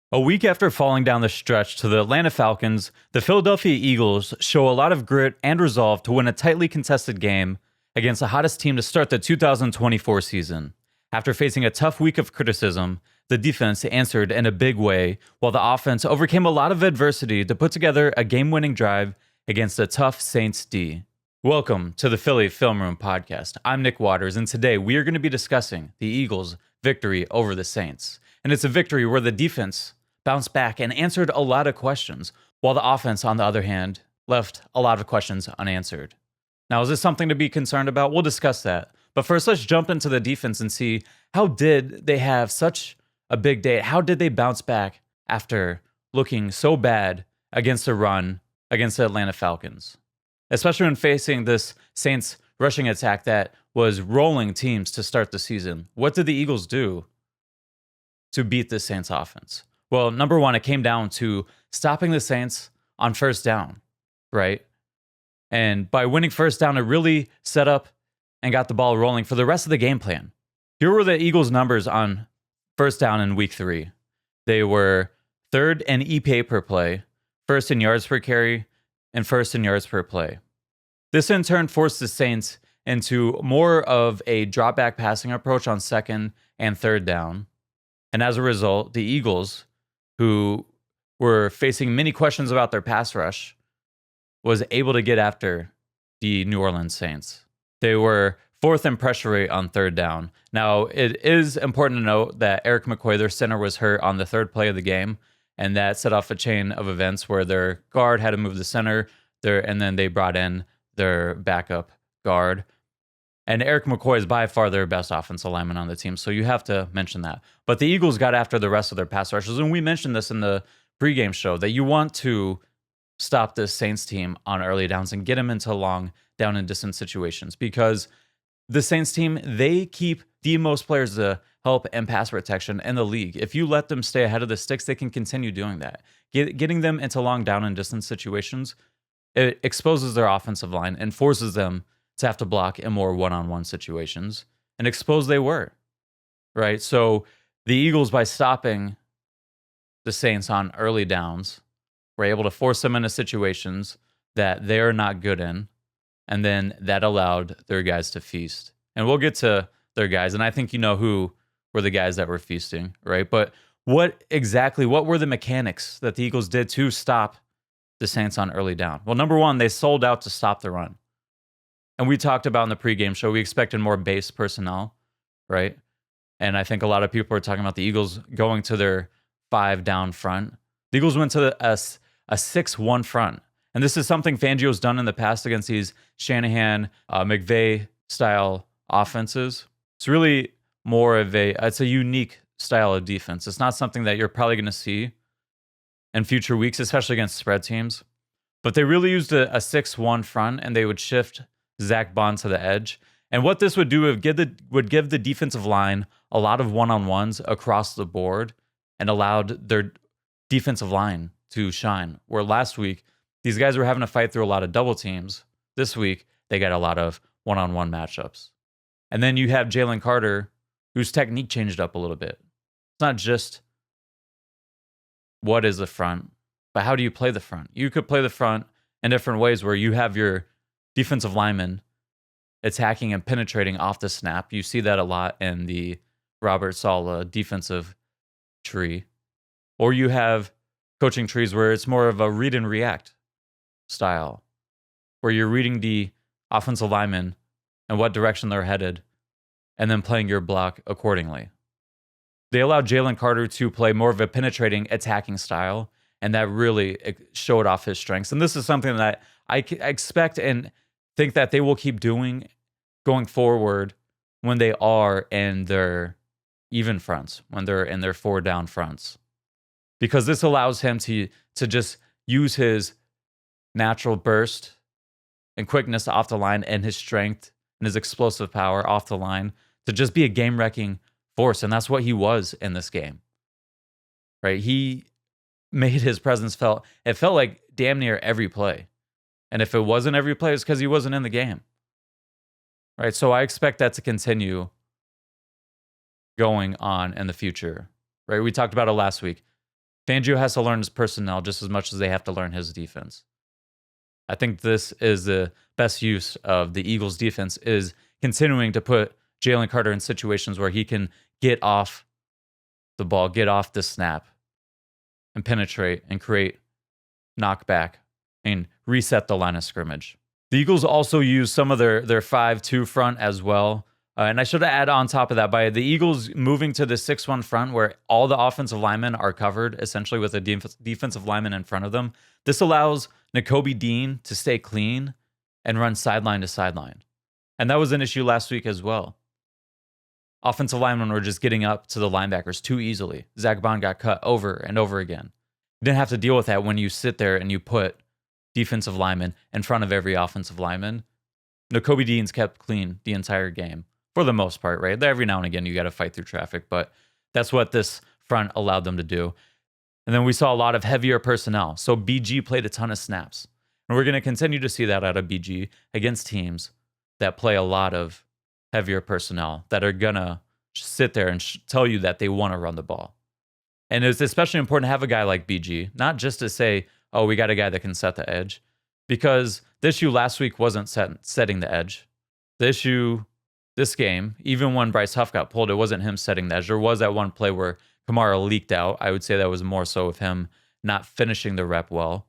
A week after falling down the stretch to the Atlanta Falcons, the Philadelphia Eagles show a lot of grit and resolve to win a tightly contested game against the hottest team to start the 2024 season. After facing a tough week of criticism, the defense answered in a big way, while the offense overcame a lot of adversity to put together a game-winning drive against a tough Saints D. Welcome to the Philly Film Room Podcast. I'm Nick Waters, and today we are going to be discussing the Eagles' victory over the Saints. And it's a victory where the defense bounced back and answered a lot of questions, while the offense, on the other hand, left a lot of questions unanswered. Now, is this something to be concerned about? We'll discuss that. But first, let's jump into the defense and see, how did they have such a big day? How did they bounce back after looking so bad against the run against the Atlanta Falcons? Especially when facing this Saints rushing attack that was rolling teams to start the season. What did the Eagles do to beat the Saints offense? Well, number one, it came down to stopping the Saints on first down, right? And by winning first down, it really set up and got the ball rolling for the rest of the game plan. Here were the Eagles' numbers on first down in week 3. They were third in EPA per play, first in yards per carry, and first in yards per play. This in turn forced the Saints into more of a drop-back passing approach on second and third down. And as a result, the Eagles, who were facing many questions about their pass rush, was able to get after the New Orleans Saints. They were fourth in pressure rate on third down. Now, it is important to note that Eric McCoy, their center, was hurt on the third play of the game, and that set off a chain of events where their guard had to move the center, and then they brought in their backup guard. And Eric McCoy is by far their best offensive lineman on the team, so you have to mention that. But the Eagles got after the rest of their pass rushers, and we mentioned this in the pregame show, that you want to stop this Saints team on early downs and get them into long down and distance situations, because the Saints team, they keep the most players to help and pass protection in the league. If you let them stay ahead of the sticks, they can continue doing that. Getting them into long down and distance situations, it exposes their offensive line and forces them to have to block in more one-on-one situations, and exposed they were, right? So the Eagles, by stopping the Saints on early downs, were able to force them into situations that they're not good in, and then that allowed their guys to feast. And we'll get to their guys, and I think you know who were the guys that were feasting, right? But what were the mechanics that the Eagles did to stop the Saints on early down? Well, number one, they sold out to stop the run. And we talked about in the pregame show, we expected more base personnel, right? And I think a lot of people are talking about the Eagles going to their 5 down front. The Eagles went to a 6-1 front. And this is something Fangio's done in the past against these Shanahan, McVay style offenses. It's really more of it's a unique style of defense. It's not something that you're probably going to see in future weeks, especially against spread teams. But they really used a 6-1 front, and they would shift Zach Bond to the edge. And what this would do would give the defensive line a lot of one-on-ones across the board, and allowed their defensive line to shine. Where last week, these guys were having to fight through a lot of double teams. This week, they got a lot of one-on-one matchups. And then you have Jalen Carter, whose technique changed up a little bit. It's not just what is the front, but how do you play the front? You could play the front in different ways, where you have your defensive linemen attacking and penetrating off the snap. You see that a lot in the Robert Saleh defensive tree. Or you have coaching trees where it's more of a read and react style, where you're reading the offensive linemen and what direction they're headed, and then playing your block accordingly. They allowed Jalen Carter to play more of a penetrating, attacking style, and that really showed off his strengths. And this is something that I expect and think that they will keep doing going forward when they are in their even fronts, when they're in their 4 down fronts. Because this allows him to just use his natural burst and quickness off the line, and his strength and his explosive power off the line, to just be a game-wrecking force. And that's what he was in this game, right? He made his presence felt. It felt like damn near every play. And if it wasn't every play, it's because he wasn't in the game, right? So I expect that to continue going on in the future, right? We talked about it last week. Fangio has to learn his personnel just as much as they have to learn his defense. I think this is the best use of the Eagles' defense, is continuing to put Jalen Carter in situations where he can get off the ball, get off the snap, and penetrate and create knockback and reset the line of scrimmage. The Eagles also use some of their 5-2 front as well. And I should add on top of that, by the Eagles moving to the 6-1 front where all the offensive linemen are covered essentially with a defensive lineman in front of them, this allows Nakobe Dean to stay clean and run sideline to sideline. And that was an issue last week as well. Offensive linemen were just getting up to the linebackers too easily. Zach Bond got cut over and over again. You didn't have to deal with that when you sit there and you put defensive linemen in front of every offensive lineman. Nakobe Dean's kept clean the entire game for the most part, right? Every now and again, you got to fight through traffic, but that's what this front allowed them to do. And then we saw a lot of heavier personnel. So BG played a ton of snaps. And we're going to continue to see that out of BG against teams that play a lot of heavier personnel that are going to sit there and tell you that they want to run the ball. And it's especially important to have a guy like BG, not just to say, oh, we got a guy that can set the edge, because the issue last week wasn't setting the edge. The issue this game, even when Bryce Huff got pulled, it wasn't him setting the edge. There was that one play where Kamara leaked out. I would say that was more so of him not finishing the rep well,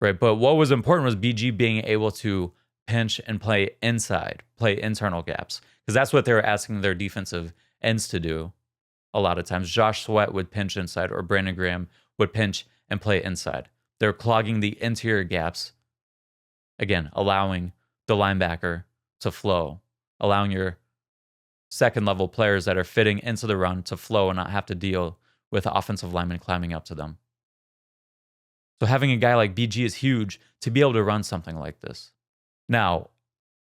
right? But what was important was BG being able to pinch and play inside, play internal gaps, because that's what they were asking their defensive ends to do. A lot of times, Josh Sweat would pinch inside, or Brandon Graham would pinch and play inside. They're clogging the interior gaps, again, allowing the linebacker to flow, allowing your second-level players that are fitting into the run to flow and not have to deal with offensive linemen climbing up to them. So having a guy like BG is huge to be able to run something like this. Now,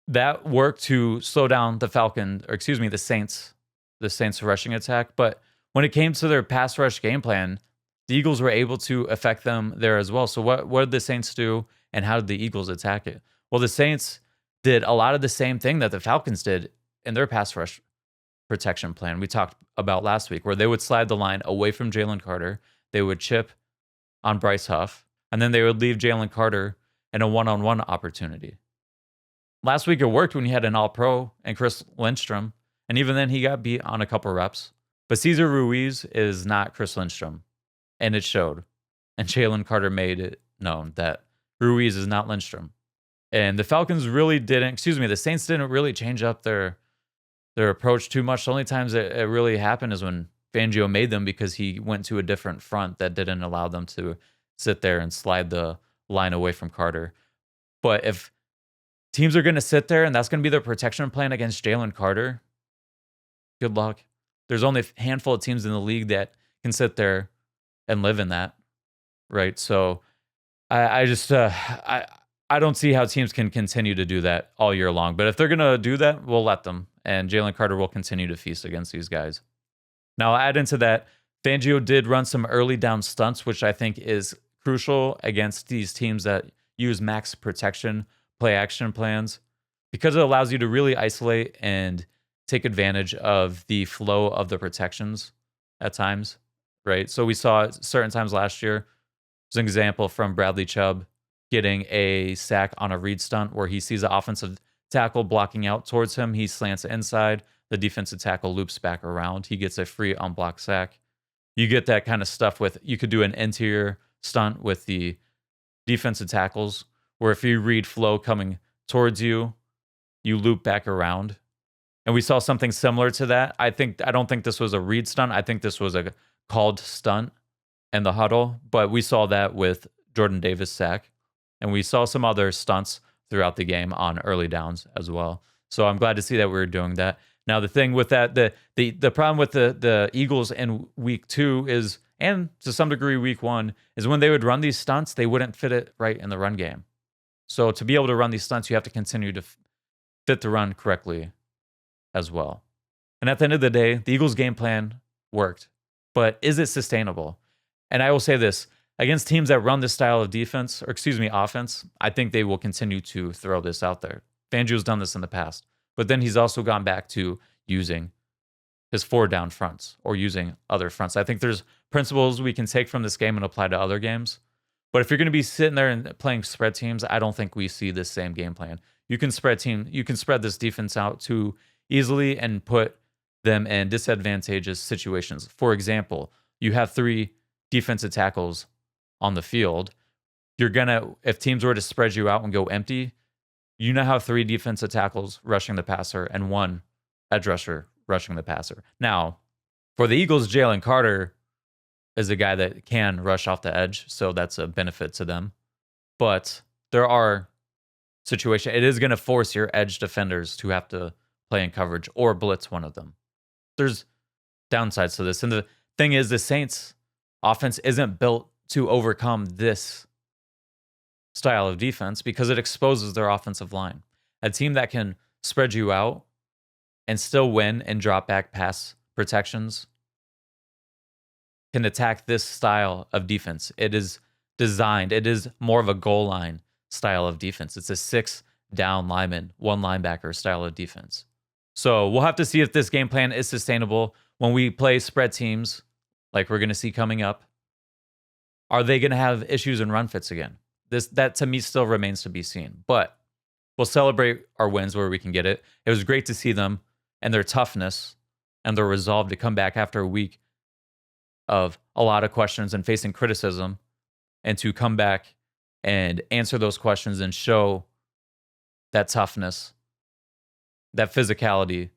that worked to slow down the Saints' rushing attack. But when it came to their pass rush game plan, the Eagles were able to affect them there as well. So what did the Saints do, and how did the Eagles attack it? Well, the Saints did a lot of the same thing that the Falcons did in their pass rush protection plan we talked about last week, where they would slide the line away from Jalen Carter. They would chip on Bryce Huff, and then they would leave Jalen Carter in a one-on-one opportunity. Last week it worked when you had an All-Pro and Chris Lindstrom, and even then he got beat on a couple reps. But Cesar Ruiz is not Chris Lindstrom, and it showed. And Jalen Carter made it known that Ruiz is not Lindstrom. And the Saints didn't really change up their approach too much. The only times it really happened is when Fangio made them, because he went to a different front that didn't allow them to sit there and slide the line away from Carter. But if teams are going to sit there and that's going to be their protection plan against Jalen Carter, good luck. There's only a handful of teams in the league that can sit there and live in that, right? So I don't see how teams can continue to do that all year long. But if they're going to do that, we'll let them. And Jalen Carter will continue to feast against these guys. Now, add into that, Fangio did run some early down stunts, which I think is crucial against these teams that use max protection play action plans, because it allows you to really isolate and take advantage of the flow of the protections at times, right? So we saw certain times last year, there's an example from Bradley Chubb getting a sack on a read stunt where he sees the offensive tackle blocking out towards him. He slants inside. The defensive tackle loops back around. He gets a free unblocked sack. You get that kind of stuff you could do an interior stunt with the defensive tackles, where if you read flow coming towards you, you loop back around. And we saw something similar to that. I don't think this was a read stunt. I think this was a called stunt in the huddle, but we saw that with Jordan Davis' sack. And we saw some other stunts throughout the game on early downs as well. So I'm glad to see that we were doing that. Now, the thing with that, the problem with the Eagles in week 2 is, and to some degree week 1, is when they would run these stunts, they wouldn't fit it right in the run game. So to be able to run these stunts, you have to continue to fit the run correctly as well. And at the end of the day, the Eagles' game plan worked. But is it sustainable? And I will say this, against teams that run this style of offense, I think they will continue to throw this out there. Fangio's done this in the past. But then he's also gone back to using his 4 down fronts or using other fronts. I think there's principles we can take from this game and apply to other games. But if you're going to be sitting there and playing spread teams, I don't think we see this same game plan. You can spread this defense out too easily and put them in disadvantageous situations. For example, you have 3 defensive tackles on the field. If teams were to spread you out and go empty, you now have 3 defensive tackles rushing the passer and 1 edge rusher rushing the passer. Now, for the Eagles, Jalen Carter is a guy that can rush off the edge, so that's a benefit to them. But there are situations, it is going to force your edge defenders to have to play in coverage or blitz one of them. There's downsides to this. And the thing is, the Saints offense isn't built to overcome this style of defense because it exposes their offensive line. A team that can spread you out and still win and drop back pass protections can attack this style of defense. It is more of a goal line style of defense. It's a 6 down lineman, 1 linebacker style of defense. So we'll have to see if this game plan is sustainable when we play spread teams like we're going to see coming up. Are they going to have issues in run fits again? That to me still remains to be seen. But we'll celebrate our wins where we can get it. It was great to see them and their toughness and their resolve to come back after a week of a lot of questions and facing criticism, and to come back and answer those questions and show that toughness, that physicality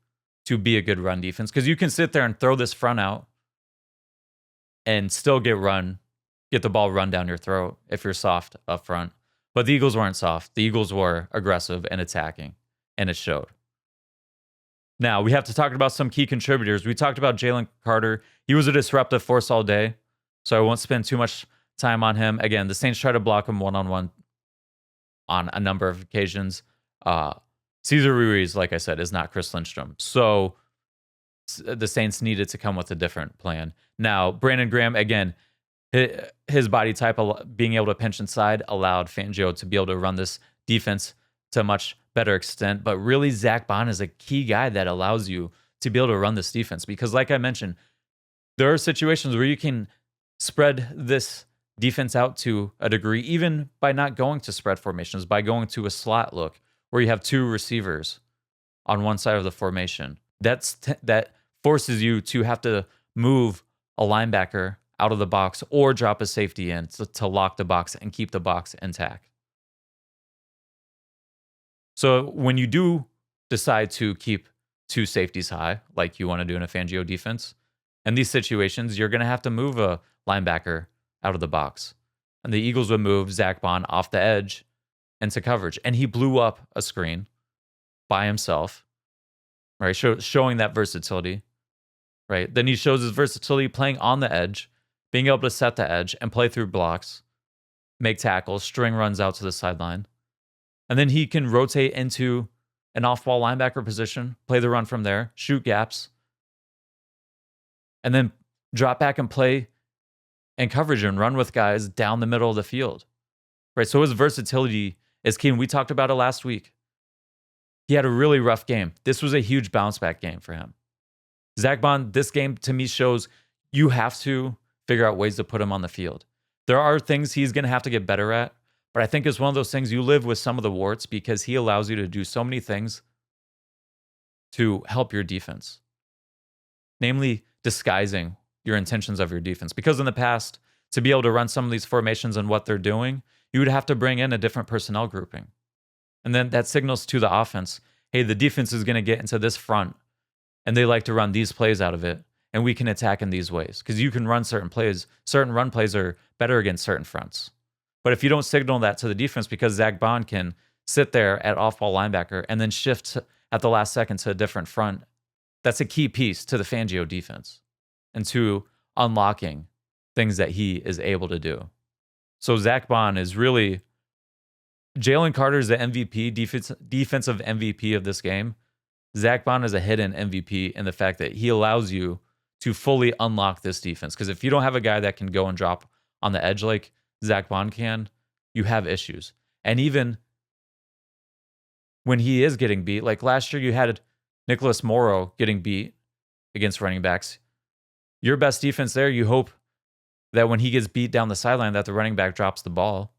to be a good run defense. Because you can sit there and throw this front out and still get the ball run down your throat if you're soft up front. But the Eagles weren't soft. The Eagles were aggressive and attacking, and it showed. Now, we have to talk about some key contributors. We talked about Jalen Carter. He was a disruptive force all day, so I won't spend too much time on him. Again, the Saints try to block him one-on-one on a number of occasions. Cesar Ruiz, like I said, is not Chris Lindstrom. So the Saints needed to come with a different plan. Now, Brandon Graham, again, his body type, being able to pinch inside, allowed Fangio to be able to run this defense to a much better extent. But really, Zach Bond is a key guy that allows you to be able to run this defense. Because like I mentioned, there are situations where you can spread this defense out to a degree, even by not going to spread formations, by going to a slot look where you have 2 receivers on one side of the formation. That forces you to have to move a linebacker out of the box or drop a safety in to lock the box and keep the box intact. So when you do decide to keep 2 safeties high, like you want to do in a Fangio defense, in these situations, you're going to have to move a linebacker out of the box. And the Eagles would move Zach Bond off the edge into coverage. And he blew up a screen by himself, right? Showing that versatility, right? Then he shows his versatility playing on the edge, being able to set the edge and play through blocks, make tackles, string runs out to the sideline. And then he can rotate into an off-ball linebacker position, play the run from there, shoot gaps, and then drop back and play and coverage and run with guys down the middle of the field. Right? So his versatility is key. And we talked about it last week. He had a really rough game. This was a huge bounce back game for him. Zach Bond, this game to me shows you have to figure out ways to put him on the field. There are things he's going to have to get better at, but I think it's one of those things you live with some of the warts because he allows you to do so many things to help your defense. Namely, disguising your intentions of your defense. Because in the past, to be able to run some of these formations and what they're doing, you would have to bring in a different personnel grouping. And then that signals to the offense, hey, the defense is going to get into this front, and they like to run these plays out of it, and we can attack in these ways. Because you can run certain plays. Certain run plays are better against certain fronts. But if you don't signal that to the defense, because Zach Bond can sit there at off-ball linebacker and then shift at the last second to a different front, that's a key piece to the Fangio defense and to unlocking things that he is able to do. So Zach Bond is really... Jalen Carter is the MVP, defensive MVP of this game. Zach Bond is a hidden MVP in the fact that he allows you to fully unlock this defense. Because if you don't have a guy that can go and drop on the edge like Zach Bond can, you have issues. And even when he is getting beat, like last year you had Nicholas Morrow getting beat against running backs. Your best defense there, you hope that when he gets beat down the sideline that the running back drops the ball.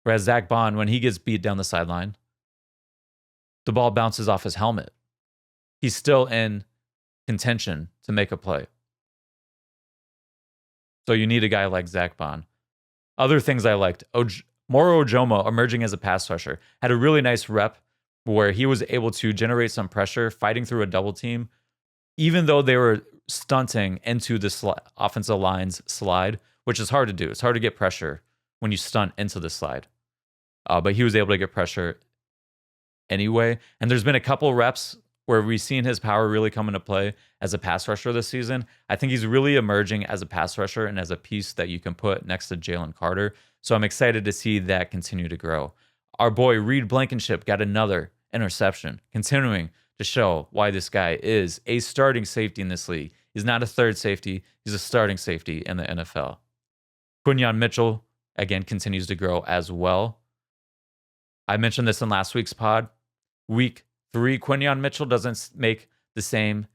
Whereas Zach Bond, when he gets beat down the sideline, the ball bounces off his helmet. He's still in contention to make a play. So you need a guy like Zach Bond. Other things I liked, Moro Ojomo emerging as a pass rusher, had a really nice rep where he was able to generate some pressure fighting through a double team, even though they were stunting into the offensive line's slide, which is hard to do. It's hard to get pressure when you stunt into the slide. But he was able to get pressure anyway. And there's been a couple reps where we've seen his power really come into play as a pass rusher this season. I think he's really emerging as a pass rusher and as a piece that you can put next to Jalen Carter. So I'm excited to see that continue to grow. Our boy Reed Blankenship got another interception, continuing to show why this guy is a starting safety in this league. He's not a third safety. He's a starting safety in the NFL. Quinyon Mitchell, again, continues to grow as well. I mentioned this in last week's pod. Week 3, Quinyon Mitchell doesn't make the same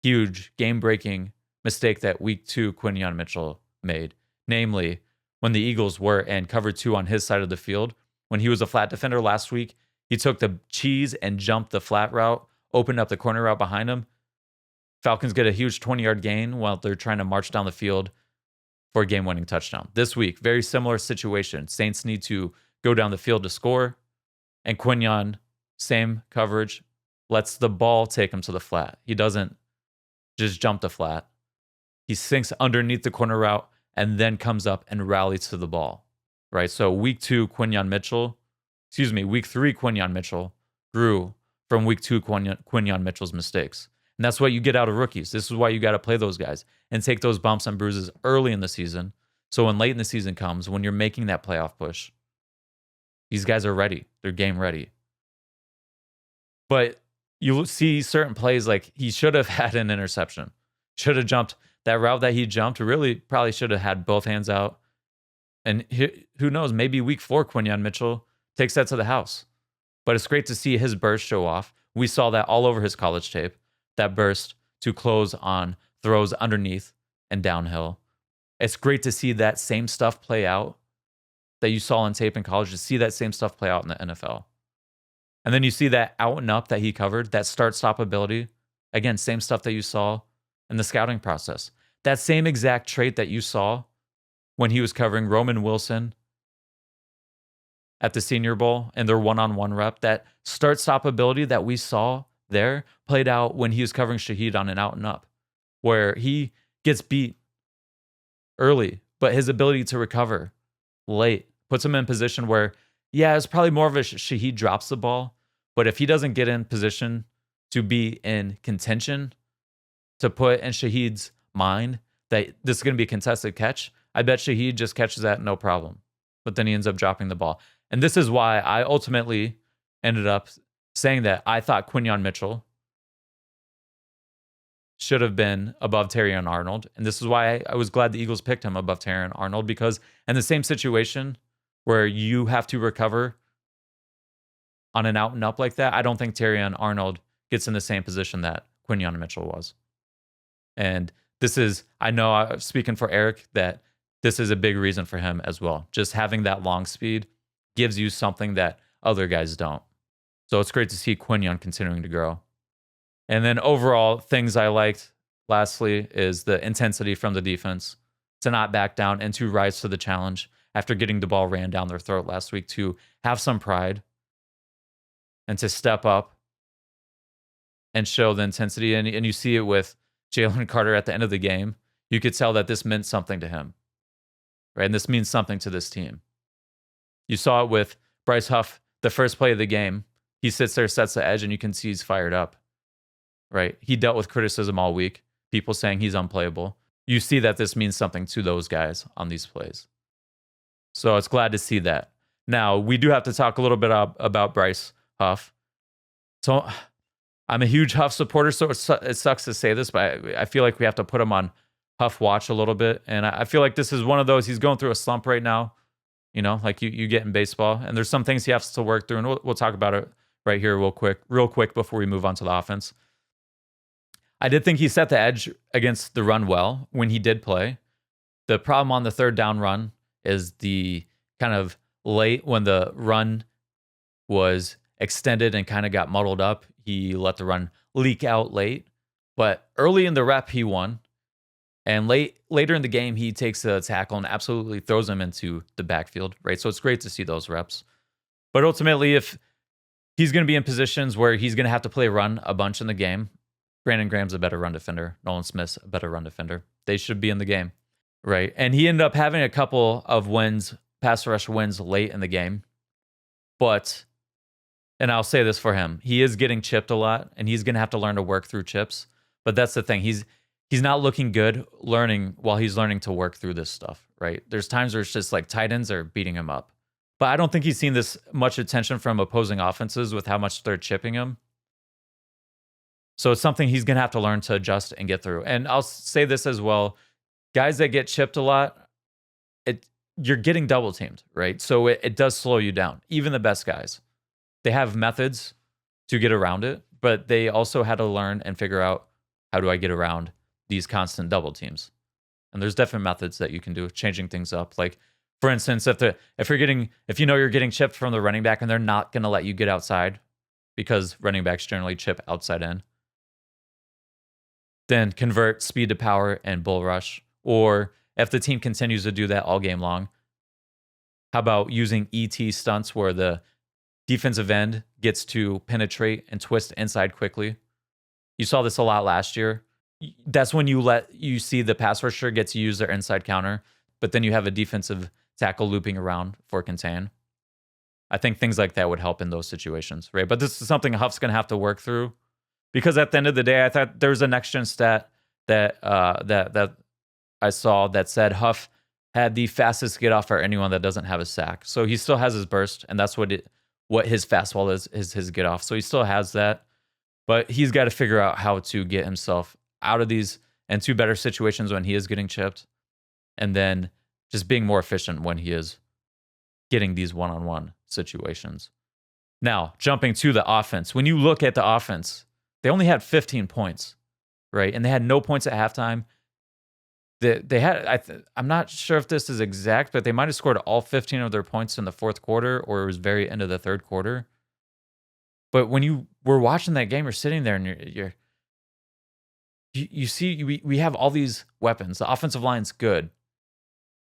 huge game-breaking mistake that week 2 Quinyon Mitchell made. Namely, when the Eagles were in cover 2 on his side of the field, when he was a flat defender last week, he took the cheese and jumped the flat route, opened up the corner route behind him. Falcons get a huge 20-yard gain while they're trying to march down the field for a game-winning touchdown. This week, very similar situation. Saints need to go down the field to score, and Quinyon, same coverage, lets the ball take him to the flat. He doesn't just jump the flat. He sinks underneath the corner route and then comes up and rallies to the ball, right? So week 3, Quinyon Mitchell grew from week 2 Quinyon Mitchell's mistakes. And that's what you get out of rookies. This is why you got to play those guys and take those bumps and bruises early in the season. So when late in the season comes, when you're making that playoff push, these guys are ready. They're game ready. But you see certain plays like he should have had an interception. Should have jumped. That route that he jumped really probably should have had both hands out. And who knows, maybe week 4 Quinyon Mitchell takes that to the house. But it's great to see his burst show off. We saw that all over his college tape. That burst to close on throws underneath and downhill. It's great to see that same stuff play out that you saw on tape in college, to see that same stuff play out in the NFL. And then you see that out and up that he covered, that start-stop ability. Again, same stuff that you saw in the scouting process. That same exact trait that you saw when he was covering Roman Wilson at the Senior Bowl and their one-on-one rep, that start-stop ability that we saw there played out when he was covering Shaheed on an out and up, where he gets beat early, but his ability to recover late puts him in position where, yeah, it's probably more of a Shaheed drops the ball, but if he doesn't get in position to be in contention, to put in Shaheed's mind that this is going to be a contested catch, I bet Shaheed just catches that no problem. But then he ends up dropping the ball. And this is why I ultimately ended up saying that I thought Quinyon Mitchell should have been above Terrion Arnold. And this is why I was glad the Eagles picked him above Terrion Arnold, because in the same situation where you have to recover on an out and up like that, I don't think Terrion Arnold gets in the same position that Quinyon Mitchell was. And this is, I know I'm speaking for Eric, that this is a big reason for him as well. Just having that long speed gives you something that other guys don't. So it's great to see Quinyon continuing to grow. And then overall, things I liked, lastly, is the intensity from the defense to not back down and to rise to the challenge after getting the ball ran down their throat last week, to have some pride and to step up and show the intensity. And you see it with Jalen Carter at the end of the game. You could tell that this meant something to him, right? And this means something to this team. You saw it with Bryce Huff, the first play of the game. He sits there, sets the edge, and you can see he's fired up, right? He dealt with criticism all week, people saying he's unplayable. You see that this means something to those guys on these plays. So it's glad to see that. Now, we do have to talk a little bit about Bryce Huff. So I'm a huge Huff supporter, so it sucks to say this, but I feel like we have to put him on Huff watch a little bit. And I feel like this is one of those, he's going through a slump right now, you know, like you get in baseball. And there's some things he has to work through, and we'll talk about it right here real quick before we move on to the offense. I did think he set the edge against the run well when he did play. The problem on the third down run is the kind of late when the run was extended and kind of got muddled up. He let the run leak out late, but early in the rep he won. And later in the game, he takes a tackle and absolutely throws him into the backfield, right? So it's great to see those reps. But ultimately, if he's going to be in positions where he's going to have to play run a bunch in the game, Brandon Graham's a better run defender. Nolan Smith's a better run defender. They should be in the game, right? And he ended up having a couple of wins, pass rush wins late in the game. But, and I'll say this for him, he is getting chipped a lot, and he's going to have to learn to work through chips. But that's the thing. He's not looking good while he's learning to work through this stuff, right? There's times where it's just like tight ends are beating him up. But I don't think he's seen this much attention from opposing offenses with how much they're chipping him. So it's something he's going to have to learn to adjust and get through. And I'll say this as well. Guys that get chipped a lot, you're getting double teamed, right? So it does slow you down. Even the best guys. They have methods to get around it, but they also had to learn and figure out, how do I get around these constant double teams? And there's different methods that you can do, changing things up. Like, for instance, if you know you're getting chipped from the running back and they're not going to let you get outside because running backs generally chip outside in, then convert speed to power and bull rush. Or if the team continues to do that all game long, how about using ET stunts where the defensive end gets to penetrate and twist inside quickly? You saw this a lot last year. That's when you see the pass rusher gets to use their inside counter, but then you have a defensive tackle looping around for contain. I think things like that would help in those situations, right? But this is something Huff's going to have to work through, because at the end of the day, I thought there was a next gen stat that I saw that said Huff had the fastest get off for anyone that doesn't have a sack. So he still has his burst, and that's what his fastball is his get off. So he still has that, but he's got to figure out how to get himself out of these and to better situations when he is getting chipped, and then just being more efficient when he is getting these one-on-one situations. Now, jumping to the offense. When you look at the offense, they only had 15 points, right? And they had no points at halftime. They had, I'm not sure if this is exact, but they might have scored all 15 of their points in the fourth quarter, or it was very end of the third quarter. But when you were watching that game, you're sitting there and you see we have all these weapons. The offensive line's good,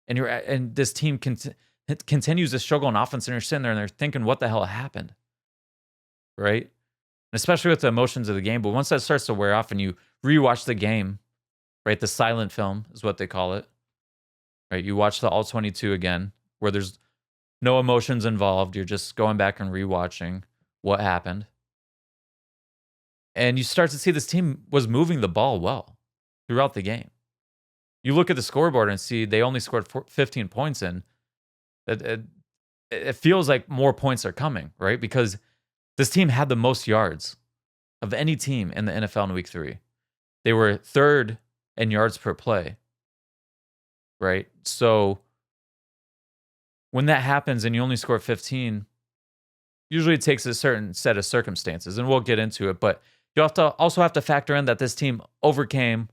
and this team continues to struggle on offense, and you're sitting there and they're thinking, what the hell happened, right? And especially with the emotions of the game. But once that starts to wear off and you rewatch the game, right? The silent film is what they call it, right? You watch the all 22 again, where there's no emotions involved. You're just going back and rewatching what happened. And you start to see this team was moving the ball well throughout the game. You look at the scoreboard and see they only scored 15 points in. It feels like more points are coming, right? Because this team had the most yards of any team in the NFL in week 3. They were third in yards per play, right? So when that happens and you only score 15, usually it takes a certain set of circumstances, and we'll get into it, but you also have to factor in that this team overcame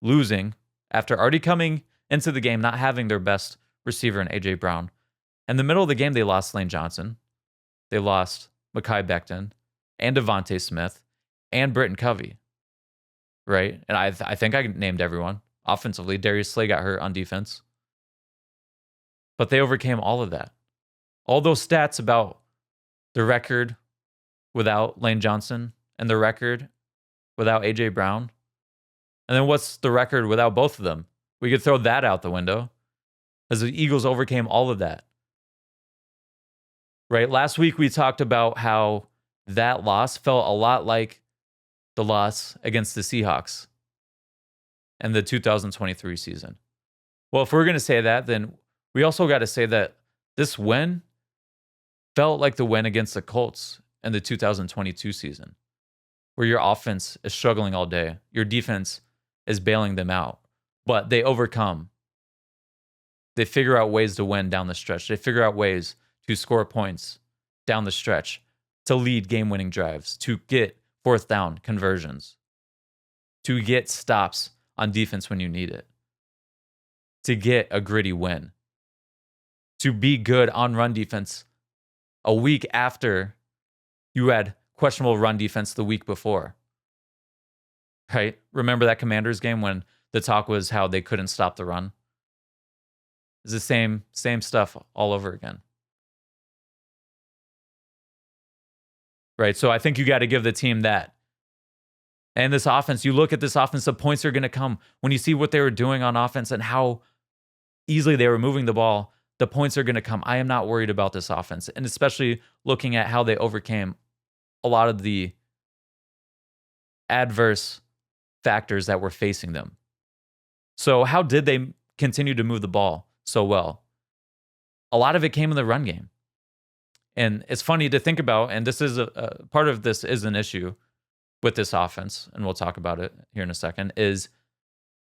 losing after already coming into the game, not having their best receiver in A.J. Brown. In the middle of the game, they lost Lane Johnson. They lost Mekhi Becton and Devontae Smith and Britton Covey, right? And I think I named everyone. Offensively, Darius Slay got hurt on defense. But they overcame all of that. All those stats about the record without Lane Johnson and the record without A.J. Brown. And then what's the record without both of them? We could throw that out the window, as the Eagles overcame all of that. Right? Last week we talked about how that loss felt a lot like the loss against the Seahawks in the 2023 season. Well, if we're going to say that, then we also got to say that this win felt like the win against the Colts in the 2022 season, where your offense is struggling all day. Your defense is bailing them out, but they overcome. They figure out ways to win down the stretch. They figure out ways to score points down the stretch, to lead game-winning drives, to get fourth down conversions. to get stops on defense when you need it, to get a gritty win, to be good on run defense a week after you had questionable run defense the week before. Right? Remember that Commanders game when the talk was how they couldn't stop the run? It's the same stuff all over again. Right? So I think you got to give the team that. And this offense, you look at this offense, the points are going to come. When you see what they were doing on offense and how easily they were moving the ball, the points are going to come. I am not worried about this offense. And especially looking at how they overcame a lot of the adverse factors that were facing them. So how did they continue to move the ball so well? A lot of it came in the run game. And it's funny to think about, and this is a part of this is an issue with this offense, and we'll talk about it here in a second, is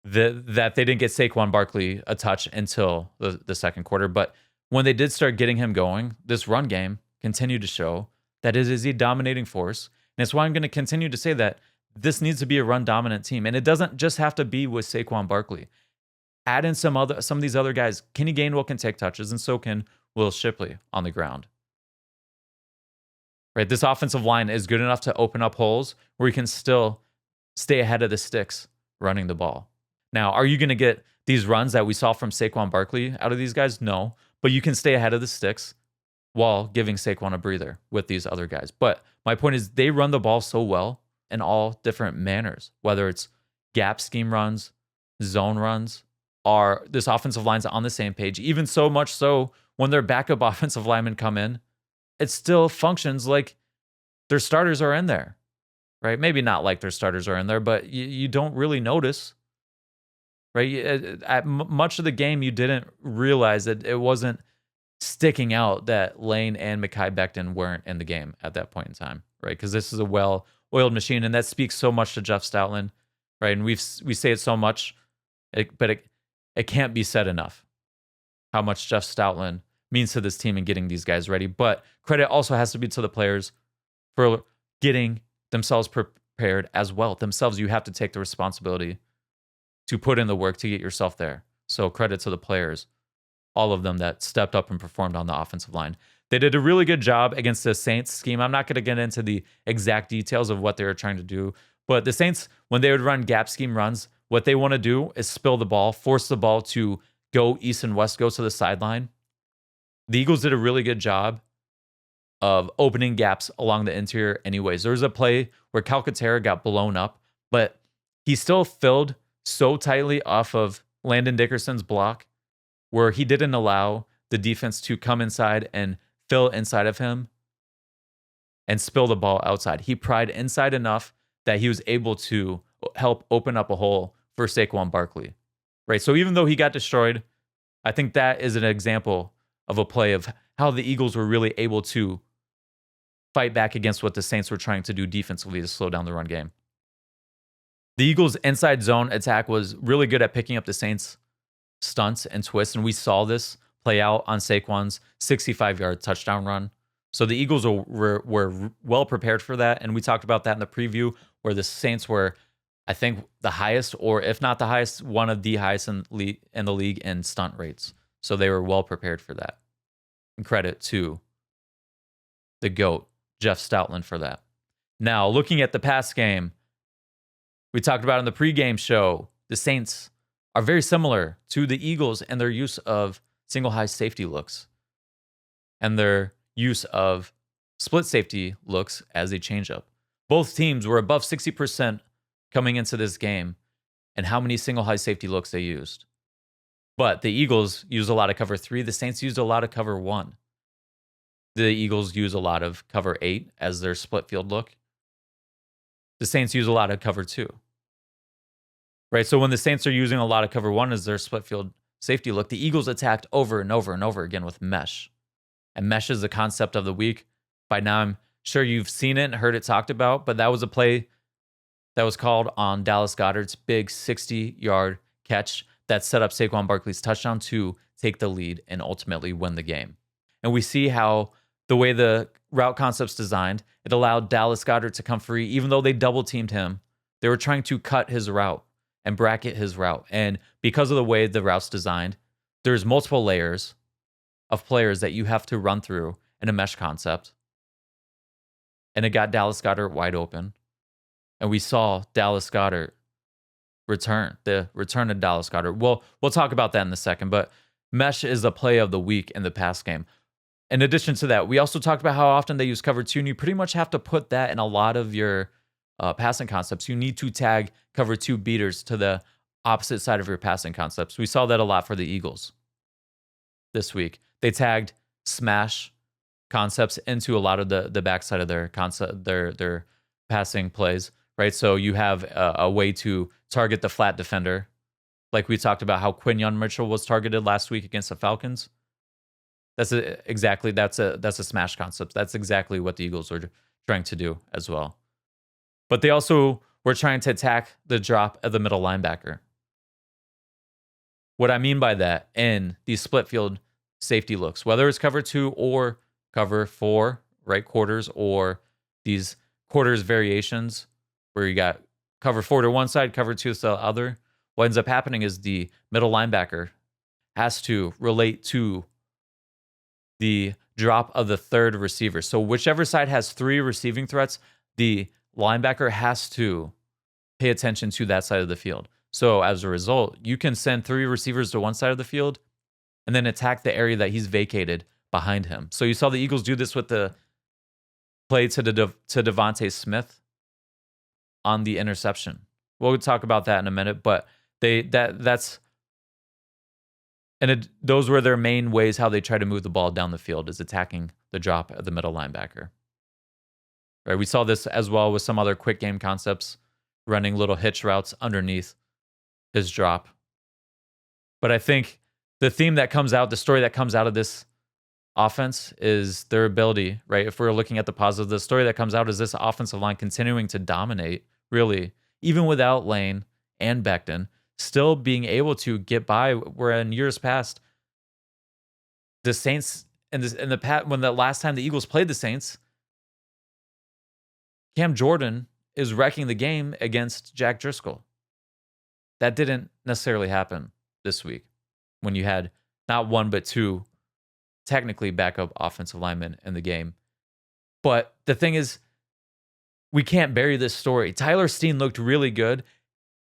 that they didn't get Saquon Barkley a touch until the second quarter. But when they did start getting him going, this run game continued to show that it is a dominating force. And it's why I'm going to continue to say that this needs to be a run-dominant team. And it doesn't just have to be with Saquon Barkley. Add in some of these other guys. Kenny Gainwell can take touches, and so can Will Shipley on the ground. Right, this offensive line is good enough to open up holes where you can still stay ahead of the sticks running the ball. Now, are you going to get these runs that we saw from Saquon Barkley out of these guys? No, but you can stay ahead of the sticks while giving Saquon a breather with these other guys. But my point is they run the ball so well in all different manners, whether it's gap scheme runs, zone runs, or this offensive line's on the same page, even so much so when their backup offensive linemen come in, it still functions like their starters are in there, right? Maybe not like their starters are in there, but you don't really notice, right? At much of the game, you didn't realize that it wasn't sticking out that Lane and Mekhi Becton weren't in the game at that point in time, right? Because this is a well-oiled machine, and that speaks so much to Jeff Stoutland, right? And we say it so much, but it can't be said enough how much Jeff Stoutland means to this team and getting these guys ready. But credit also has to be to the players for getting themselves prepared as well. Themselves, you have to take the responsibility to put in the work to get yourself there. So credit to the players, all of them that stepped up and performed on the offensive line. They did a really good job against the Saints scheme. I'm not going to get into the exact details of what they were trying to do, but the Saints, when they would run gap scheme runs, what they want to do is spill the ball, force the ball to go east and west, go to the sideline. The Eagles did a really good job of opening gaps along the interior anyways. There was a play where Calcaterra got blown up, but he still filled so tightly off of Landon Dickerson's block where he didn't allow the defense to come inside and fill inside of him and spill the ball outside. He pried inside enough that he was able to help open up a hole for Saquon Barkley, right? So even though he got destroyed, I think that is an example of a play of how the Eagles were really able to fight back against what the Saints were trying to do defensively to slow down the run game. The Eagles' inside zone attack was really good at picking up the Saints' stunts and twists, and we saw this play out on Saquon's 65-yard touchdown run. So the Eagles were well prepared for that, and we talked about that in the preview where the Saints were, I think, the highest, or if not the highest, one of the highest in the league in stunt rates. So they were well prepared for that. And credit to the GOAT, Jeff Stoutland, for that. Now, looking at the past game, we talked about in the pregame show, the Saints are very similar to the Eagles and their use of single high safety looks and their use of split safety looks as a changeup. Both teams were above 60% coming into this game and how many single high safety looks they used. But the Eagles used a lot of cover 3. The Saints used a lot of cover 1. The Eagles use a lot of cover 8 as their split field look. The Saints use a lot of cover 2. Right? So when the Saints are using a lot of cover 1 as their split field safety look, the Eagles attacked over and over and over again with mesh. And mesh is the concept of the week. By now, I'm sure you've seen it and heard it talked about, but that was a play that was called on Dallas Goedert's big 60-yard catch that set up Saquon Barkley's touchdown to take the lead and ultimately win the game. And we see how the way the route concept's designed, it allowed Dallas Goedert to come free, even though they double-teamed him They were trying to cut his route and bracket his route. And because of the way the route's designed, there's multiple layers of players that you have to run through in a mesh concept. And it got Dallas Goedert wide open. And we saw Dallas Goedert the return of Dallas Goedert. We'll talk about that in a second, but mesh is a play of the week in the pass game. In addition to that, we also talked about how often they use cover 2, and you pretty much have to put that in a lot of your passing concepts. You need to tag cover 2 beaters to the opposite side of your passing concepts. We saw that a lot for the Eagles this week. They tagged smash concepts into a lot of the backside of their concept, their passing plays, right? So you have a way to target the flat defender, like we talked about how Quinyon Mitchell was targeted last week against the Falcons. That's a smash concept. That's exactly what the Eagles are trying to do as well. But they also were trying to attack the drop of the middle linebacker. What I mean by that, in these split field safety looks, whether it's cover 2 or cover 4, right, quarters, or these quarters variations where you got cover 4 to one side, cover 2 to the other, what ends up happening is the middle linebacker has to relate to the drop of the third receiver. So whichever side has 3 receiving threats, the linebacker has to pay attention to that side of the field. So as a result, you can send 3 receivers to one side of the field and then attack the area that he's vacated behind him. So you saw the Eagles do this with the play to Devontae Smith on the interception. We'll talk about that in a minute, but those were their main ways how they try to move the ball down the field, is attacking the drop of the middle linebacker. Right? We saw this as well with some other quick game concepts, running little hitch routes underneath his drop. But I think the theme that comes out, the story that comes out of this offense is their ability, right? If we're looking at the positive, the story that comes out is this offensive line continuing to dominate, really, even without Lane and Becton, still being able to get by, where in years past, the Saints, when the last time the Eagles played the Saints, Cam Jordan is wrecking the game against Jack Driscoll. That didn't necessarily happen this week when you had not 1 but 2 technically backup offensive linemen in the game. But the thing is, we can't bury this story. Tyler Steen looked really good.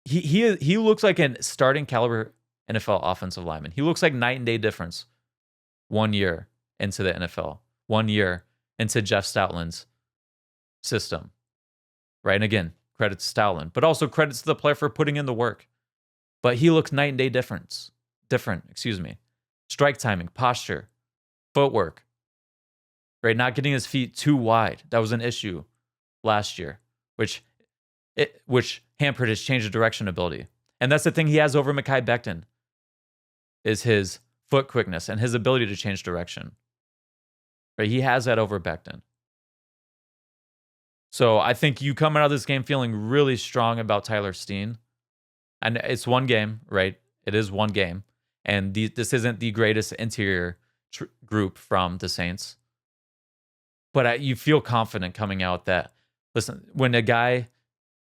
He looks like a starting caliber NFL offensive lineman. He looks like night and day difference 1 year into the NFL, 1 year into Jeff Stoutland's system, right? And again, credit to Stoutland, but also credits to the player for putting in the work. But he looks night and day different. Strike timing, posture, footwork, right? Not getting his feet too wide. That was an issue last year, which hampered his change of direction ability. And that's the thing he has over Mekhi Becton, is his foot quickness and his ability to change direction. Right? He has that over Becton. So I think you come out of this game feeling really strong about Tyler Steen. And it's one game, right? It is one game. And this isn't the greatest interior group from the Saints. But you feel confident coming out that, listen, when a guy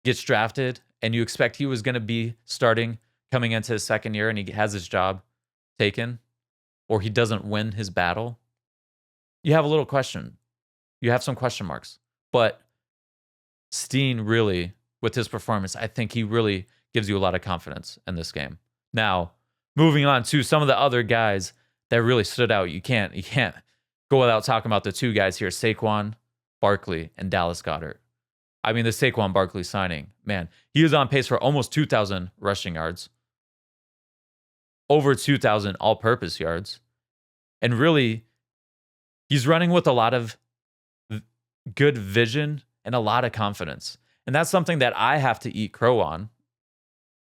gets drafted and you expect he was going to be starting coming into his second year and he has his job taken, or he doesn't win his battle, you have a little question. You have some question marks. But Steen really, with his performance, I think he really gives you a lot of confidence in this game. Now, moving on to some of the other guys that really stood out. You can't go without talking about the 2 guys here, Saquon Barkley and Dallas Goedert. I mean, the Saquon Barkley signing, man, he was on pace for almost 2,000 rushing yards, over 2,000 all-purpose yards. And really, he's running with a lot of good vision and a lot of confidence. And that's something that I have to eat crow on,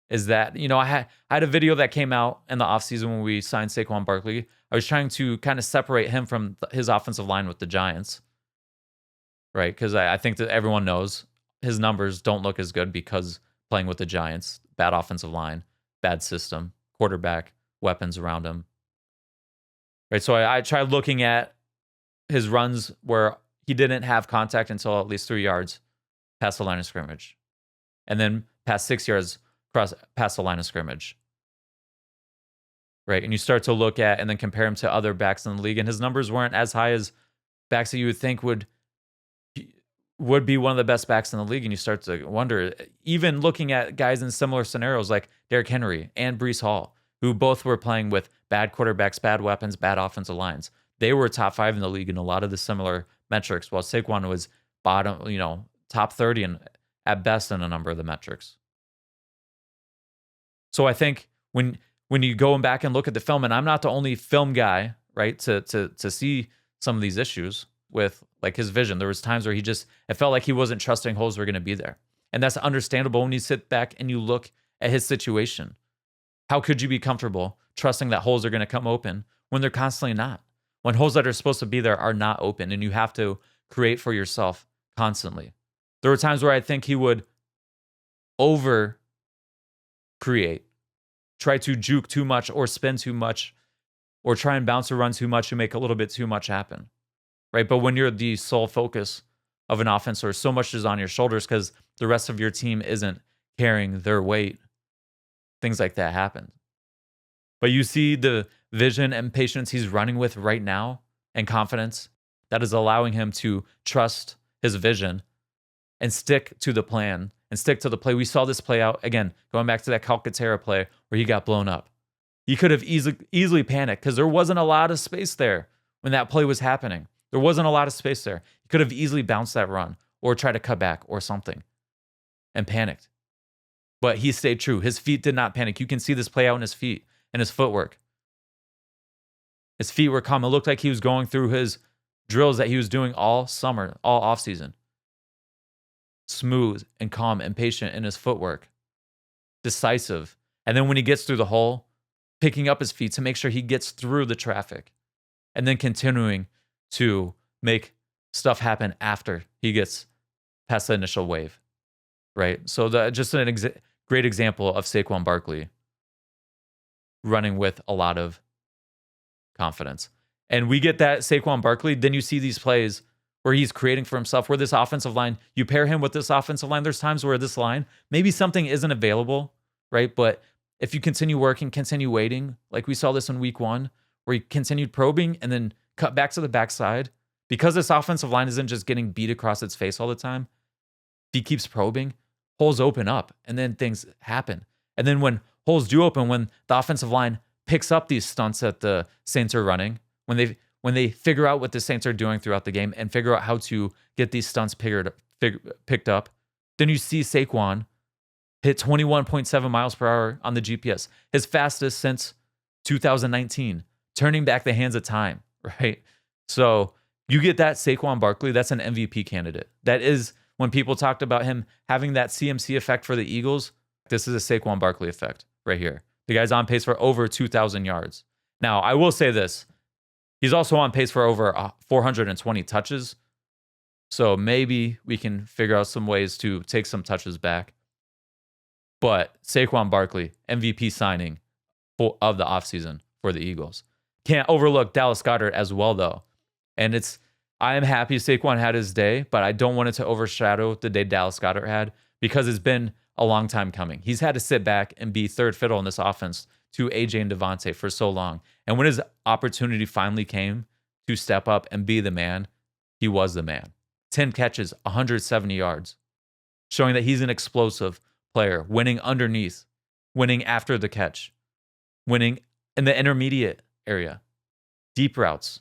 is that, I had a video that came out in the offseason when we signed Saquon Barkley. I was trying to kind of separate him from his offensive line with the Giants, right? Because I think that everyone knows his numbers don't look as good because playing with the Giants, bad offensive line, bad system, quarterback, weapons around him, right? So I tried looking at his runs where he didn't have contact until at least 3 yards past the line of scrimmage. and then past 6 yards past the line of scrimmage. Right. And you start to look at and then compare him to other backs in the league, and his numbers weren't as high as backs that you would think would be one of the best backs in the league. And you start to wonder, even looking at guys in similar scenarios like Derrick Henry and Bryce Huff, who both were playing with bad quarterbacks, bad weapons, bad offensive lines. They were top 5 in the league in a lot of the similar metrics, while Saquon was bottom, top 30 and at best in a number of the metrics. So I think when you go back and look at the film, and I'm not the only film guy, right, to see some of these issues with like his vision. There was times where it felt like he wasn't trusting holes were going to be there. And that's understandable when you sit back and you look at his situation. How could you be comfortable trusting that holes are going to come open when they're constantly not? When holes that are supposed to be there are not open, and you have to create for yourself constantly. There were times where I think he would over create, try to juke too much or spin too much, or try and bounce or run too much and make a little bit too much happen, right? But when you're the sole focus of an offense, or so much is on your shoulders because the rest of your team isn't carrying their weight, things like that happen. But you see the vision and patience he's running with right now, and confidence that is allowing him to trust his vision and stick to the plan and stick to the play. We saw this play out again, going back to that Calcaterra play where he got blown up. He could have easily panicked because there wasn't a lot of space there when that play was happening. There wasn't a lot of space there. He could have easily bounced that run or tried to cut back or something and panicked. But he stayed true. His feet did not panic. You can see this play out in his feet and his footwork. His feet were calm. It looked like he was going through his drills that he was doing all summer, all offseason. Smooth and calm and patient in his footwork. Decisive. And then when he gets through the hole, picking up his feet to make sure he gets through the traffic. And then continuing to make stuff happen after he gets past the initial wave. Right? So just a great example of Saquon Barkley running with a lot of confidence. And we get that Saquon Barkley, then you see these plays where he's creating for himself, where this offensive line, you pair him with this offensive line, there's times where this line, maybe something isn't available, right? But if you continue working, continue waiting, like we saw this in week 1, where he continued probing and then cut back to the backside, because this offensive line isn't just getting beat across its face all the time, if he keeps probing, holes open up and then things happen. And then when holes do open, when the offensive line picks up these stunts that the Saints are running, when they figure out what the Saints are doing throughout the game and figure out how to get these stunts picked up, then you see Saquon hit 21.7 miles per hour on the GPS, his fastest since 2019, turning back the hands of time, right? So you get that Saquon Barkley, that's an MVP candidate. That is, when people talked about him having that CMC effect for the Eagles, this is a Saquon Barkley effect right here. The guy's on pace for over 2,000 yards. Now, I will say this. He's also on pace for over 420 touches. So maybe we can figure out some ways to take some touches back. But Saquon Barkley, MVP signing of the offseason for the Eagles. Can't overlook Dallas Goedert as well, though. And I am happy Saquon had his day, but I don't want it to overshadow the day Dallas Goedert had, because it's been a long time coming. He's had to sit back and be third fiddle in this offense to AJ and Devontae for so long. And when his opportunity finally came to step up and be the man, he was the man. 10 catches, 170 yards, showing that he's an explosive player, winning underneath, winning after the catch, winning in the intermediate area, deep routes,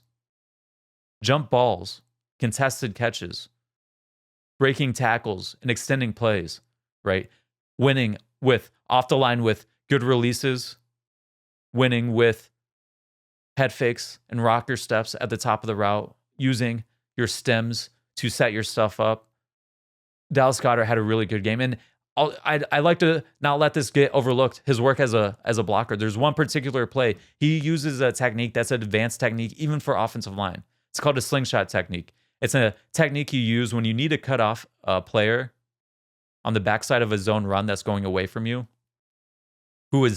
jump balls, contested catches, breaking tackles, and extending plays, right? Winning with off the line with good releases, winning with head fakes and rocker steps at the top of the route, using your stems to set your stuff up. Dallas Goedert had a really good game. And I like to not let this get overlooked, his work as a blocker. There's one particular play. He uses a technique that's an advanced technique, even for offensive line. It's called a slingshot technique. It's a technique you use when you need to cut off a player on the backside of a zone run that's going away from you, who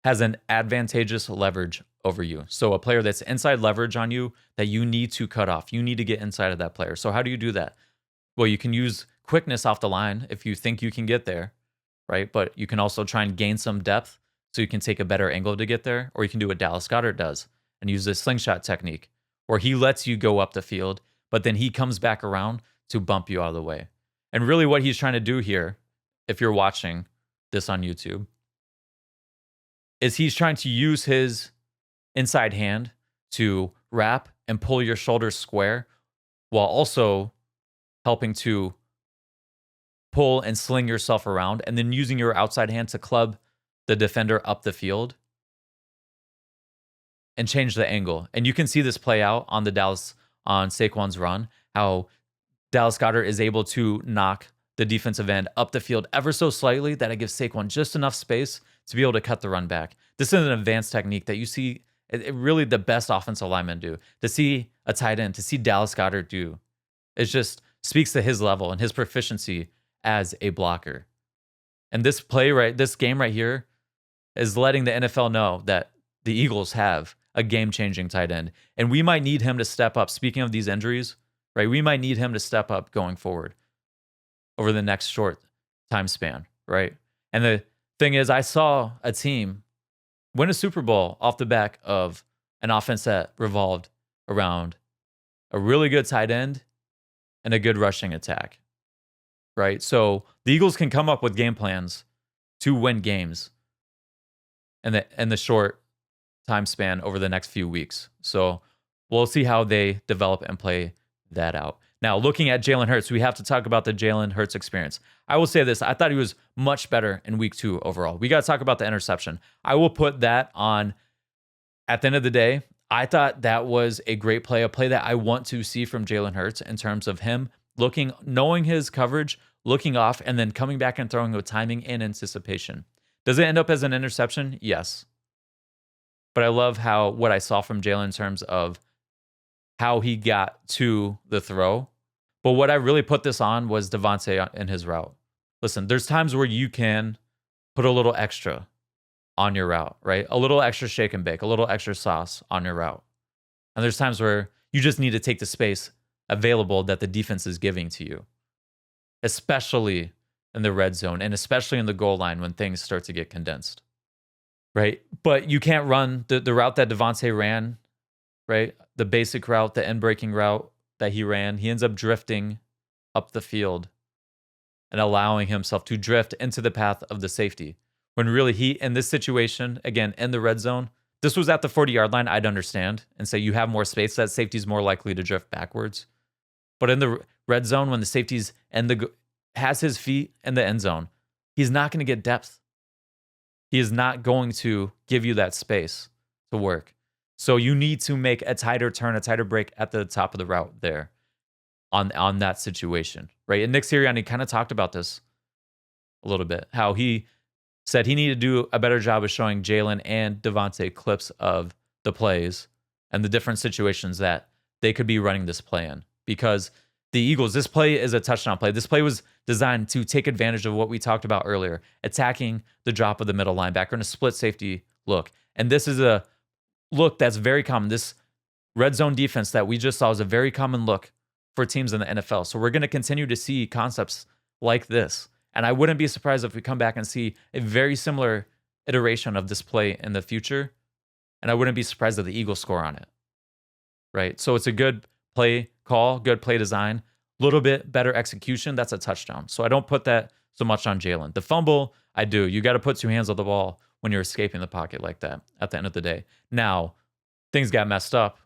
has an advantageous leverage over you. So a player that's inside leverage on you that you need to cut off. You need to get inside of that player. So how do you do that? Well, you can use quickness off the line if you think you can get there, right? But you can also try and gain some depth so you can take a better angle to get there, or you can do what Dallas Goedert does and use the slingshot technique, where he lets you go up the field, but then he comes back around to bump you out of the way. And really what he's trying to do here, if you're watching this on YouTube, is he's trying to use his inside hand to wrap and pull your shoulders square while also helping to pull and sling yourself around, and then using your outside hand to club the defender up the field and change the angle. And you can see this play out on Saquon's run, how Dallas Goedert is able to knock the defensive end up the field ever so slightly that it gives Saquon just enough space to be able to cut the run back. This is an advanced technique that you see really the best offensive linemen do. To see a tight end, to see Dallas Goedert do, it just speaks to his level and his proficiency as a blocker. And this game right here is letting the NFL know that the Eagles have a game-changing tight end. And we might need him to step up. Speaking of these injuries, right? We might need him to step up going forward over the next short time span, right? And the thing is, I saw a team win a Super Bowl off the back of an offense that revolved around a really good tight end and a good rushing attack, right? So the Eagles can come up with game plans to win games in the short time span over the next few weeks. So we'll see how they develop and play that out. Now, looking at Jalen Hurts, we have to talk about the Jalen Hurts experience. I will say this. I thought he was much better in week 2 overall. We got to talk about the interception. I will put that on at the end of the day. I thought that was a great play, a play that I want to see from Jalen Hurts in terms of him knowing his coverage, looking off, and then coming back and throwing with timing and anticipation. Does it end up as an interception? Yes. But I love what I saw from Jalen in terms of how he got to the throw. But what I really put this on was Devontae in his route. Listen, there's times where you can put a little extra on your route, right? A little extra shake and bake, a little extra sauce on your route. And there's times where you just need to take the space available that the defense is giving to you, especially in the red zone and especially in the goal line when things start to get condensed, right? But you can't run the route that Devontae ran, right? The basic route, the end-breaking route that he ran. He ends up drifting up the field and allowing himself to drift into the path of the safety. When really in this situation, again, in the red zone, this was at the 40-yard line, I'd understand and say you have more space, that safety's more likely to drift backwards. But in the red zone, when the safety's has his feet in the end zone, he's not going to get depth. He is not going to give you that space to work. So you need to make a tighter turn, a tighter break at the top of the route there on that situation, right? And Nick Sirianni kind of talked about this a little bit, how he said he needed to do a better job of showing Jalen and Devontae clips of the plays and the different situations that they could be running this play in. Because the Eagles, this play is a touchdown play. This play was designed to take advantage of what we talked about earlier, attacking the drop of the middle linebacker in a split safety look. And this is a look that's very common. This red zone defense that we just saw is a very common look for teams in the NFL. So we're going to continue to see concepts like this. And I wouldn't be surprised if we come back and see a very similar iteration of this play in the future. And I wouldn't be surprised if the Eagles score on it, right? So it's a good play call, good play design, a little bit better execution. That's a touchdown. So I don't put that so much on Jalen. The fumble, I do. You got to put 2 hands on the ball when you're escaping the pocket like that at the end of the day. Now, things got messed up.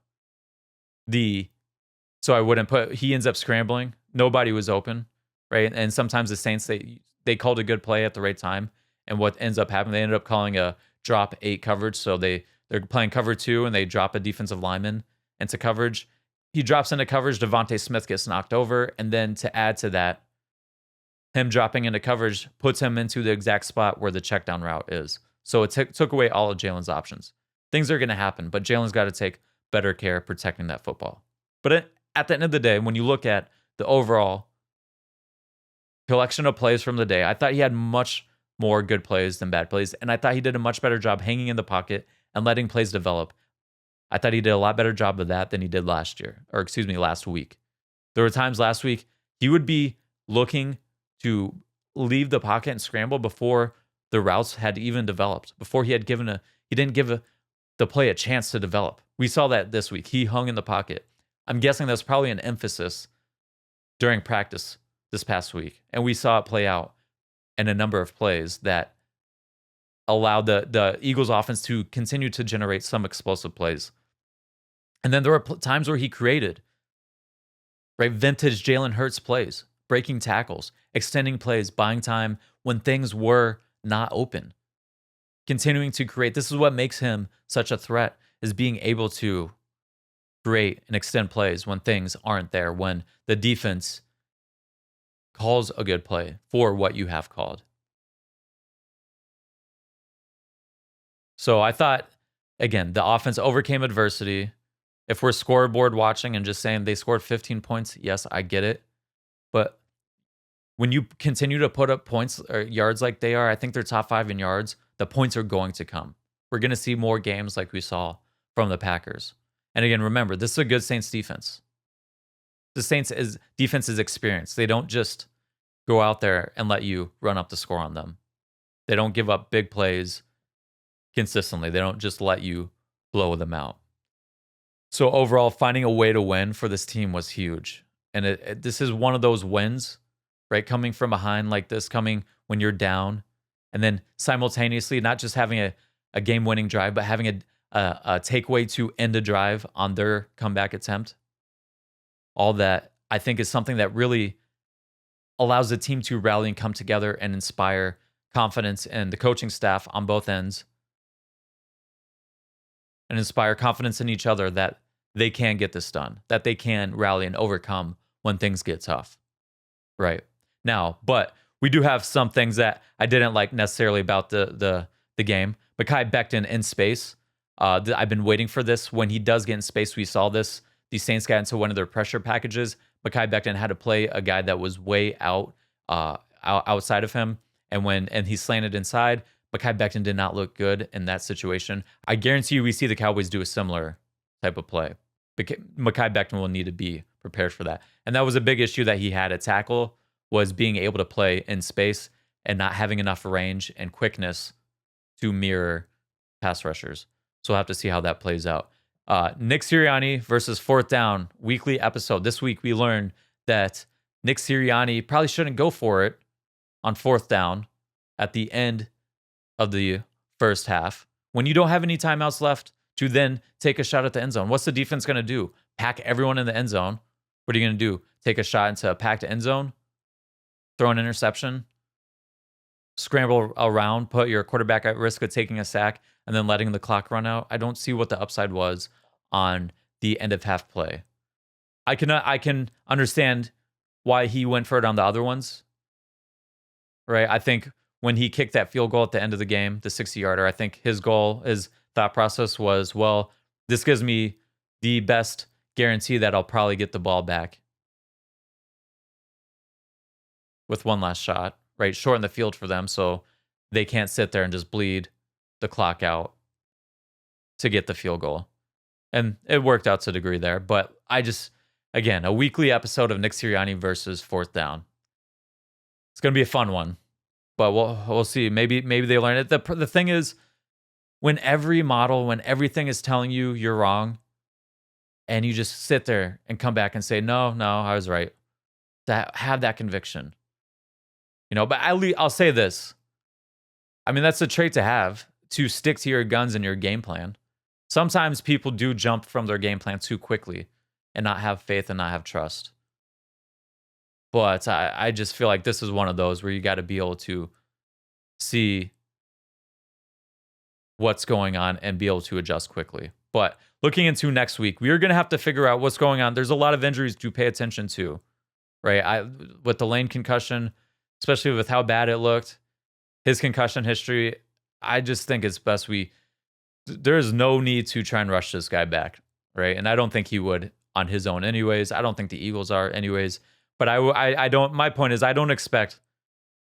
So I wouldn't he ends up scrambling. Nobody was open, right? And sometimes the Saints, they called a good play at the right time. And what ends up happening, they ended up calling a drop 8 coverage. So they're playing cover 2 and they drop a defensive lineman into coverage. He drops into coverage. Devontae Smith gets knocked over. And then to add to that, him dropping into coverage puts him into the exact spot where the check down route is. So it took away all of Jalen's options. Things are going to happen, but Jalen's got to take better care protecting that football. But at the end of the day, when you look at the overall collection of plays from the day, I thought he had much more good plays than bad plays, and I thought he did a much better job hanging in the pocket and letting plays develop. I thought he did a lot better job of that than he did last week. There were times last week he would be looking to leave the pocket and scramble before the routes had even developed, before he didn't give the play a chance to develop. We saw that this week. He hung in the pocket. I'm guessing that's probably an emphasis during practice this past week. And we saw it play out in a number of plays that allowed the Eagles offense to continue to generate some explosive plays. And then there were times where he created, right, vintage Jalen Hurts plays, breaking tackles, extending plays, buying time when things were not open. Continuing to create. This is what makes him such a threat, is being able to create and extend plays when things aren't there, when the defense calls a good play for what you have called. So I thought, again, the offense overcame adversity. If we're scoreboard watching and just saying they scored 15 points, yes, I get it. But when you continue to put up points or yards like they are, I think they're top 5 in yards, the points are going to come. We're going to see more games like we saw from the Packers. And again, remember, this is a good Saints defense. The Saints' defense is experienced. They don't just go out there and let you run up the score on them. They don't give up big plays consistently. They don't just let you blow them out. So overall, finding a way to win for this team was huge. And this is one of those wins, right? Coming from behind like this, coming when you're down, and then simultaneously not just having a game-winning drive, but having a takeaway to end a drive on their comeback attempt. All that, I think, is something that really allows the team to rally and come together and inspire confidence in the coaching staff on both ends, and inspire confidence in each other that they can get this done, that they can rally and overcome when things get tough. Right. Now, but we do have some things that I didn't like necessarily about the game. Mekhi Becton in space. I've been waiting for this. When he does get in space, we saw this. The Saints got into one of their pressure packages. Mekhi Becton had to play a guy that was way outside of him. And he slanted inside. Mekhi Becton did not look good in that situation. I guarantee you we see the Cowboys do a similar type of play. Mekhi Becton will need to be prepared for that. And that was a big issue that he had at tackle, was being able to play in space and not having enough range and quickness to mirror pass rushers. So we'll have to see how that plays out. Nick Sirianni versus fourth down, weekly episode. This week we learned that Nick Sirianni probably shouldn't go for it on fourth down at the end of the first half when you don't have any timeouts left to then take a shot at the end zone. What's the defense going to do? Pack everyone in the end zone. What are you going to do? Take a shot into a packed end zone? Throw an interception? Scramble around, put your quarterback at risk of taking a sack and then letting the clock run out? I don't see what the upside was on the end of half play. I can understand why he went for it on the other ones. Right? I think when he kicked that field goal at the end of the game, the 60-yarder, I think his thought process was, well, this gives me the best guarantee that I'll probably get the ball back with one last shot, right? Shorten the field for them so they can't sit there and just bleed the clock out to get the field goal. And it worked out to a degree there. But again, a weekly episode of Nick Sirianni versus fourth down. It's going to be a fun one. But we'll see. Maybe they learn it. The thing is, when everything is telling you you're wrong, and you just sit there and come back and say, no, I was right. Have that conviction. But I'll say this. I mean, that's a trait to have, to stick to your guns and your game plan. Sometimes people do jump from their game plan too quickly and not have faith and not have trust. But I just feel like this is one of those where you got to be able to see what's going on and be able to adjust quickly. But looking into next week, we are going to have to figure out what's going on. There's a lot of injuries to pay attention to, right? With the Lane concussion, especially with how bad it looked, his concussion history, I just think it's best there is no need to try and rush this guy back, right? And I don't think he would on his own anyways. I don't think the Eagles are anyways. But my point is I don't expect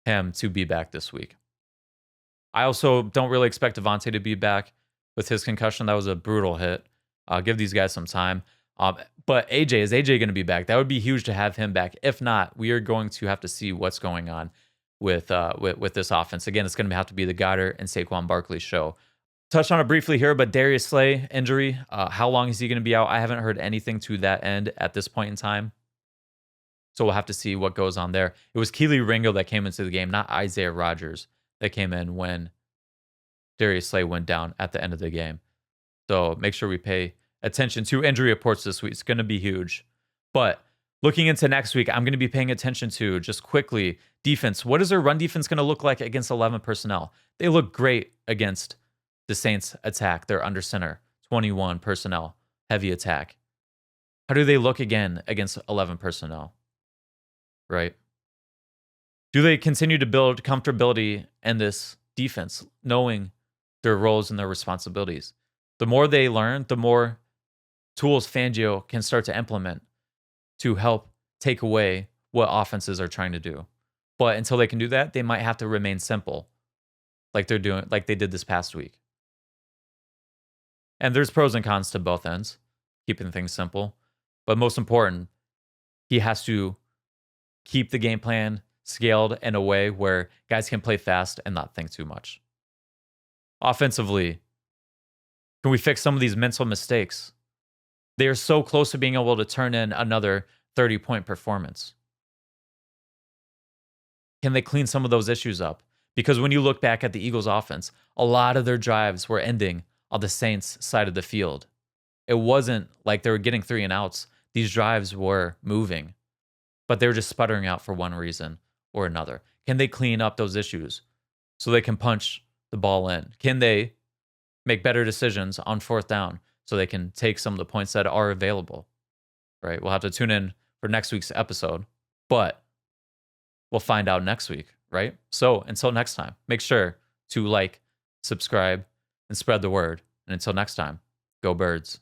him to be back this week. I also don't really expect Devontae to be back with his concussion. That was a brutal hit. I'll give these guys some time. But is AJ going to be back? That would be huge to have him back. If not, we are going to have to see what's going on. with this offense. Again, it's going to have to be the Goddard and Saquon Barkley show. Touched on it briefly here, but Darius Slay injury. How long is he going to be out? I haven't heard anything to that end at this point in time. So we'll have to see what goes on there. It was Keely Ringo that came into the game, not Isaiah Rodgers, that came in when Darius Slay went down at the end of the game. So make sure we pay attention to injury reports this week. It's going to be huge. But looking into next week, I'm going to be paying attention to, just quickly, defense. What is their run defense going to look like against 11 personnel? They look great against the Saints attack. They're under center, 21 personnel, heavy attack. How do they look again against 11 personnel? Right? Do they continue to build comfortability in this defense, knowing their roles and their responsibilities? The more they learn, the more tools Fangio can start to implement to help take away what offenses are trying to do. But until they can do that, they might have to remain simple, like they did this past week. And there's pros and cons to both ends, keeping things simple. But most important, he has to keep the game plan scaled in a way where guys can play fast and not think too much. Offensively, can we fix some of these mental mistakes? They are so close to being able to turn in another 30-point performance. Can they clean some of those issues up? Because when you look back at the Eagles' offense, a lot of their drives were ending on the Saints' side of the field. It wasn't like they were getting 3 and outs. These drives were moving, but they were just sputtering out for one reason or another. Can they clean up those issues so they can punch the ball in? Can they make better decisions on 4th down so they can take some of the points that are available? Right? We'll have to tune in for next week's episode, but we'll find out next week, right? So until next time, make sure to like, subscribe, and spread the word. And until next time, go Birds.